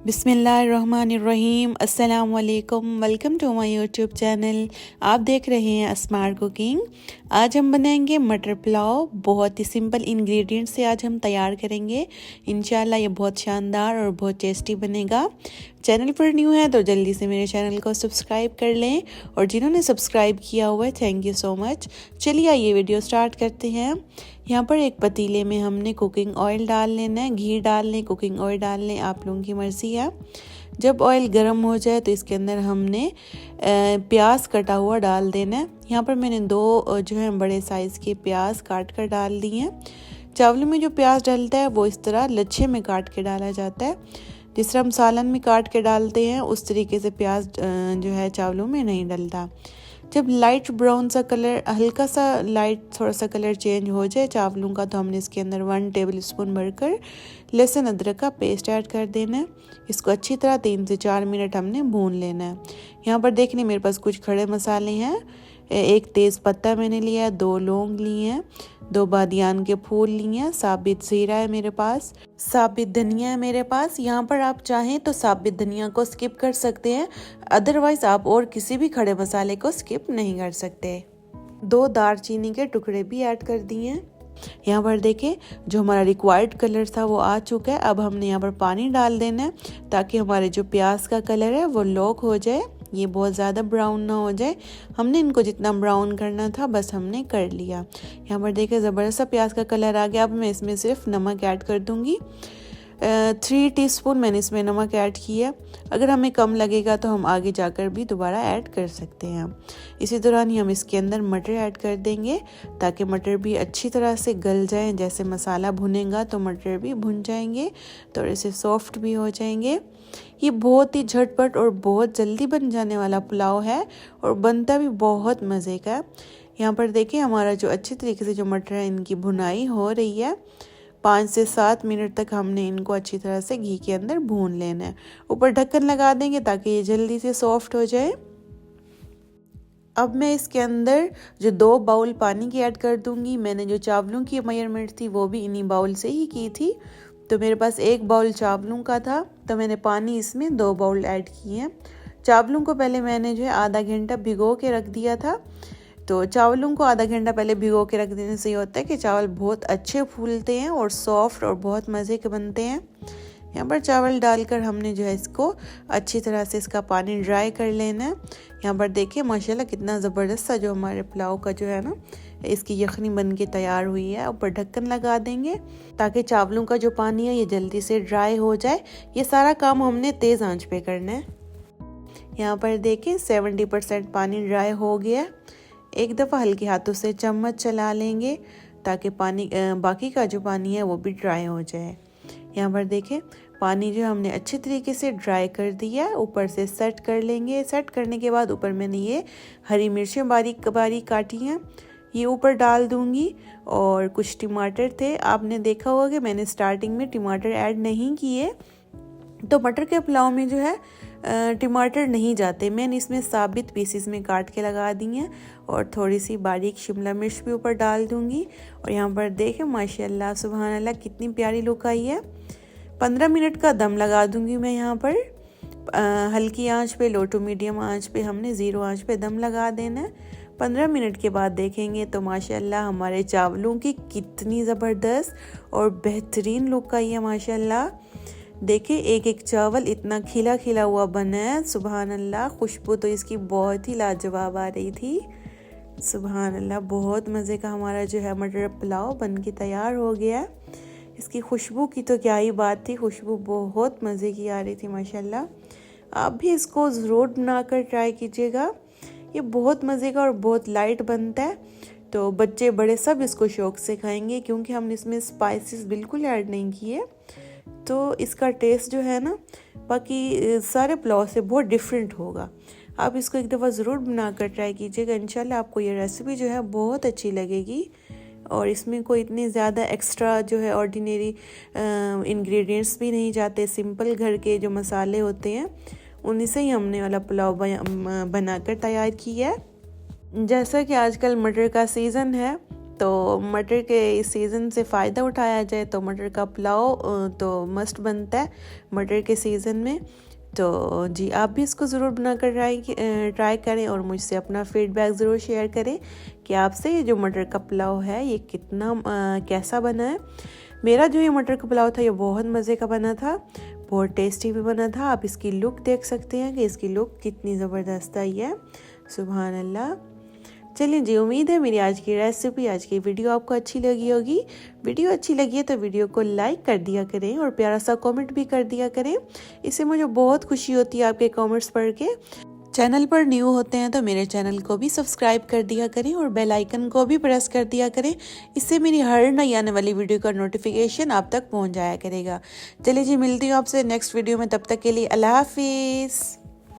बिस्मिल्लाहिर्रहमानिर्रहीम। अस्सलाम वालेकुम। Welcome to my YouTube channel. आप देख रहे हैं स्मार्ट कुकिंग। आज हम बनाएंगे मटर पुलाव। बहुत ही सिंपल इंग्रेडिएंट्स से आज हम तैयार करेंगे। इंशाल्लाह ये बहुत शानदार और बहुत टेस्टी बनेगा। चैनल पर न्यू है तो जल्दी से मेरे चैनल को सब्सक्राइब कर लें, और जिन्होंने सब्सक्राइब किया हुआ है थैंक यू सो मच। चलिए ये वीडियो स्टार्ट करते हैं। यहाँ पर एक पतीले में हमने कुकिंग ऑयल डाल लेना है, घी डाल लें, कुकिंग ऑयल डाल लें, आप लोगों की मर्ज़ी है। जब ऑयल गर्म हो जाए तो इसके अंदर हमने प्याज कटा हुआ डाल देना है। यहाँ पर मैंने दो जो है बड़े साइज़ के प्याज काट कर डाल दिए हैं। चावलों में जो प्याज डलता है वो इस तरह लच्छे में काट के डाला जाता है। जिस तरह हम सालन में काट के डालते हैं उस तरीके से प्याज जो है चावलों में नहीं डलता। जब लाइट ब्राउन सा कलर, हल्का सा लाइट थोड़ा सा कलर चेंज हो जाए चावलों का, तो हमने इसके अंदर 1 टेबलस्पून भरकर लहसुन अदरक का पेस्ट ऐड कर देना है। इसको अच्छी तरह 3 से 4 मिनट हमने भून लेना है। यहाँ पर देखने मेरे पास कुछ खड़े मसाले हैं। एक तेज़ पत्ता मैंने लिया है, 2 लौंग लिए हैं, 2 बादियान के फूल लिए हैं, साबित ज़ीरा है मेरे पास, साबित धनिया है मेरे पास। यहाँ पर आप चाहें तो साबित धनिया को स्किप कर सकते हैं, अदरवाइज आप और किसी भी खड़े मसाले को स्किप नहीं कर सकते। 2 दालचीनी के टुकड़े भी ऐड कर दिए हैं। यहाँ पर देखें जो हमारा रिक्वायर्ड कलर था वो आ चुका है। अब हमने यहाँ पर पानी डाल देना है ताकि हमारे जो प्याज का कलर है वो लॉक हो जाए, ये बहुत ज़्यादा ब्राउन ना हो जाए। हमने इनको जितना ब्राउन करना था बस हमने कर लिया। यहाँ पर देखें ज़बरदस्त सा प्याज का कलर आ गया। अब मैं इसमें सिर्फ नमक ऐड कर दूँगी। 3 टीस्पून मैंने इसमें नमक ऐड किया। अगर हमें कम लगेगा तो हम आगे जाकर भी दोबारा ऐड कर सकते हैं। इसी दौरान ही हम इसके अंदर मटर ऐड कर देंगे ताकि मटर भी अच्छी तरह से गल जाएं। जैसे मसाला भुनेगा तो मटर भी भुन जाएंगे, थोड़े से सॉफ्ट भी हो जाएंगे। ये बहुत ही झटपट और बहुत जल्दी बन जाने वाला पुलाव है और बनता भी बहुत मज़े का है। यहाँ पर देखिए हमारा जो अच्छी तरीके से जो मटर है इनकी भुनाई हो रही है। 5 से 7 मिनट तक हमने इनको अच्छी तरह से घी के अंदर भून लेना है। ऊपर ढक्कन लगा देंगे ताकि ये जल्दी से सॉफ्ट हो जाए। अब मैं इसके अंदर जो 2 बाउल पानी की ऐड कर दूंगी। मैंने जो चावलों की मेजरमेंट थी वो भी इन्हीं बाउल से ही की थी। तो मेरे पास 1 बाउल चावलों का था तो मैंने पानी इसमें 2 बाउल ऐड किए हैं। चावलों को पहले मैंने जो है आधा घंटा भिगो के रख दिया था। तो चावलों को आधा घंटा पहले भिगो के रख देने से ये होता है कि चावल बहुत अच्छे फूलते हैं और सॉफ्ट और बहुत मज़े के बनते हैं। यहाँ पर चावल डालकर हमने जो है इसको अच्छी तरह से इसका पानी ड्राई कर लेना है। यहाँ पर देखिए माशाल्लाह कितना ज़बरदस्त सा जो हमारे पुलाव का जो है ना इसकी यखनी बन के तैयार हुई है। ऊपर ढक्कन लगा देंगे ताकि चावलों का जो पानी है ये जल्दी से ड्राई हो जाए। ये सारा काम हमने तेज़ आंच पे करना है। यहाँ पर देखें 70% पानी ड्राई हो गया। एक दफ़ा हल्के हाथों से चम्मच चला लेंगे ताकि पानी बाकी का जो पानी है वो भी ड्राई हो जाए। यहाँ पर देखें पानी जो हमने अच्छे तरीके से ड्राई कर दिया है। ऊपर से सेट कर लेंगे। सेट करने के बाद ऊपर मैंने ये हरी मिर्चें बारीक बारीक काटी हैं, ये ऊपर डाल दूंगी। और कुछ टमाटर थे, आपने देखा होगा कि मैंने स्टार्टिंग में टमाटर ऐड नहीं किए, तो मटर के पुलाव में जो है टमाटर नहीं जाते। मैंने इसमें साबित पीसेस में काट के लगा दी हैं और थोड़ी सी बारीक शिमला मिर्च भी ऊपर डाल दूंगी। और यहाँ पर देखें माशाल्लाह सुभान अल्लाह कितनी प्यारी लुक आई है। 15 मिनट का दम लगा दूंगी मैं यहाँ पर। हल्की आंच पे, लो टू मीडियम आंच पे, हमने 0 आंच पे दम लगा देना है। 15 मिनट के बाद देखेंगे तो माशाल्लाह हमारे चावलों की कितनी ज़बरदस्त और बेहतरीन लुक आई है माशाल्लाह। देखिए एक एक चावल इतना खिला खिला हुआ बना है। सुभान अल्लाह, खुशबू तो इसकी बहुत ही लाजवाब आ रही थी। सुभान अल्लाह, बहुत मज़े का हमारा जो है मटर पुलाव बन के तैयार हो गया। इसकी खुशबू की तो क्या ही बात थी, खुशबू बहुत मज़े की आ रही थी माशाल्लाह। आप भी इसको ज़रूर बनाकर ट्राई कीजिएगा। ये बहुत मज़े का और बहुत लाइट बनता है, तो बच्चे बड़े सब इसको शौक़ से खाएंगे क्योंकि हमने इसमें स्पाइसेस बिल्कुल ऐड नहीं किए। तो इसका टेस्ट जो है ना बाकी सारे पुलाव से बहुत डिफरेंट होगा। आप इसको एक दफ़ा ज़रूर बनाकर ट्राई कीजिएगा। इंशाल्लाह आपको ये रेसिपी जो है बहुत अच्छी लगेगी। और इसमें कोई इतनी ज़्यादा एक्स्ट्रा जो है ऑर्डिनरी इंग्रेडिएंट्स भी नहीं जाते। सिंपल घर के जो मसाले होते हैं उन्हीं से ही हमने वाला पुलाव बनाकर तैयार किया है। जैसा कि आजकल मटर का सीज़न है तो मटर के इस सीज़न से फ़ायदा उठाया जाए तो मटर का पुलाव तो मस्ट बनता है मटर के सीज़न में। तो जी आप भी इसको ज़रूर बनाकर ट्राई करें और मुझसे अपना फीडबैक ज़रूर शेयर करें कि आपसे ये जो मटर का पुलाव है ये कितना कैसा बना है। मेरा जो ये मटर का पुलाव था ये बहुत मज़े का बना था, बहुत टेस्टी भी बना था। आप इसकी लुक देख सकते हैं कि इसकी लुक कितनी ज़बरदस्त आई है, सुभान अल्लाह। चलिए जी, उम्मीद है मेरी आज की रेसिपी, आज की वीडियो आपको अच्छी लगी होगी। वीडियो अच्छी लगी है तो वीडियो को लाइक कर दिया करें और प्यारा सा कमेंट भी कर दिया करें, इससे मुझे बहुत खुशी होती है आपके कमेंट्स पढ़ के। चैनल पर न्यू होते हैं तो मेरे चैनल को भी सब्सक्राइब कर दिया करें और बेल आइकन को भी प्रेस कर दिया करें, इससे मेरी हर नई आने वाली वीडियो का नोटिफिकेशन आप तक पहुंच जाया करेगा। चलिए जी, मिलती हूँ आपसे नेक्स्ट वीडियो में, तब तक के लिए अल्लाह हाफिज़।